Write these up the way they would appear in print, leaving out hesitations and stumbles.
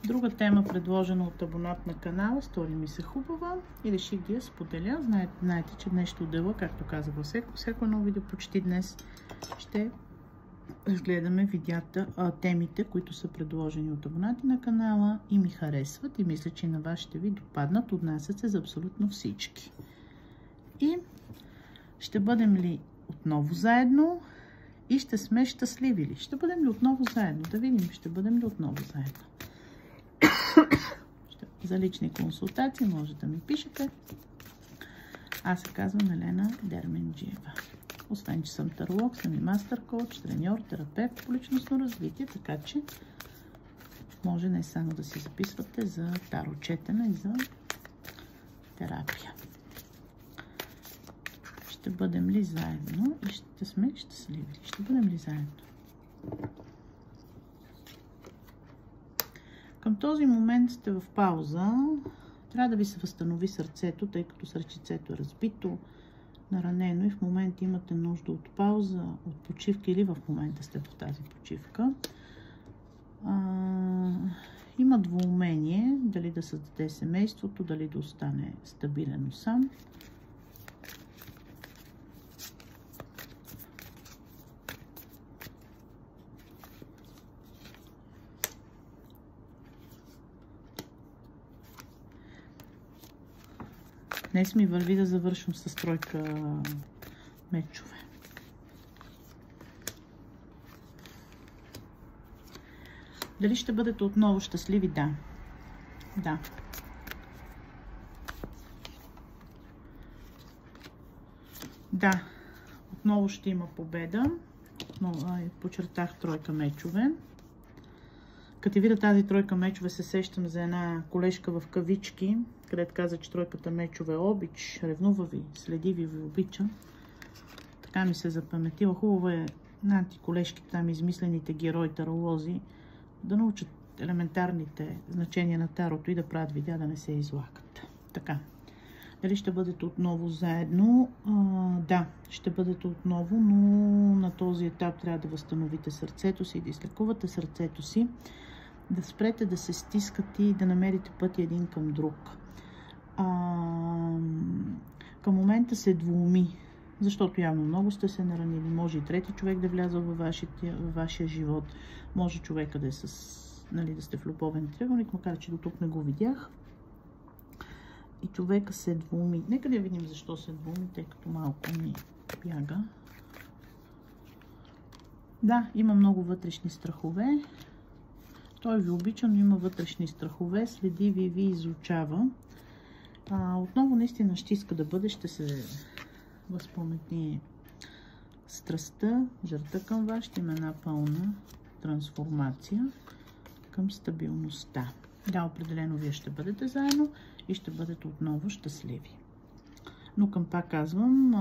Друга тема, предложена от абонат на канала, стори ми се хубава и реших да я споделя. Знаете, че днешното дела, както казах във всяко едно видео, почти днес ще разгледаме темите, които са предложени от абонати на канала и ми харесват и мисля, че на вас ще ви допаднат. Отнасят се за абсолютно всички. И ще бъдем ли отново заедно и ще сме щастливи ли? Ще бъдем ли отново заедно? Да видим, ще бъдем ли отново заедно. За лични консултации може да ми пишете. Аз се казвам Елена Дерменджиева. Освен, че съм таролог, съм и мастер коуч, треньор, терапевт по личностно развитие, така че може не само да си записвате за таро четене и за терапия. Ще бъдем ли заедно и ще сме щастливи? Ще бъдем ли заедно? Към този момент сте в пауза. Трябва да ви се възстанови сърцето, тъй като сърчицето е разбито, наранено и в момента имате нужда от пауза, от почивка или в момента сте в тази почивка. Има двоумение, дали да създаде семейството, дали да остане стабилен сам. Днес ми върви да завършим с тройка мечове. Дали ще бъдете отново щастливи? Да. Да. Да. Отново ще има победа. Почертах тройка мечове. Като видя тази тройка мечове, се сещам за една колежка в кавички, където каза, че тройката мечове обич, ревнува ви, следи ви, ви обича. Така ми се запаметила. Хубаво е на антиколежките, там измислените герои, таролози, да научат елементарните значения на тарото и да правят видеа, да не се излагат. Така. Дали ще бъдете отново заедно? Да, ще бъдете отново, но на този етап трябва да възстановите сърцето си, да излекувате сърцето си, да спрете да се стискате и да намерите пътя един към друг. Към момента се двуми, защото явно много сте се наранили. Може и трети човек да вляза във вашия живот. Може човека да е да сте в любовен триъгълник, макар че до тук не го видях. И човека се двуми. Нека да видим защо се двуми, тъй като малко ми бяга. Да, има много вътрешни страхове. Той ви обича, но има вътрешни страхове. Следи ви и ви изучава. Отново наистина ще иска да бъде, ще се възпометни страстта, жърта към вас. Ще има една пълна трансформация към стабилността. Да, определено вие ще бъдете заедно и ще бъдете отново щастливи. Но към пак казвам,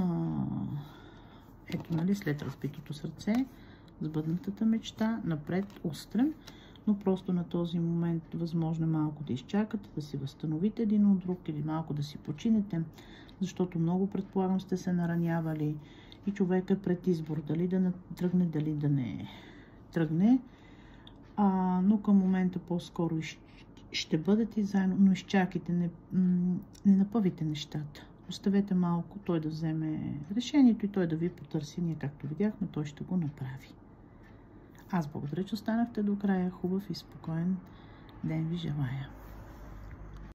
ето, нали, след разбитото сърце, сбъднатата мечта, напред, устрем, но просто на този момент възможно малко да изчакате, да си възстановите един от друг или малко да си починете, защото много, предполагам, сте се наранявали и човек е пред избор, дали да тръгне, дали да не тръгне. Но към момента по-скоро ще бъдете заедно, но изчакайте, не напъвите нещата. Оставете малко той да вземе решението и той да ви потърси. Ние, както видяхме, той ще го направи. Аз благодаря, че останахте до края. Хубав и спокоен ден ви желая.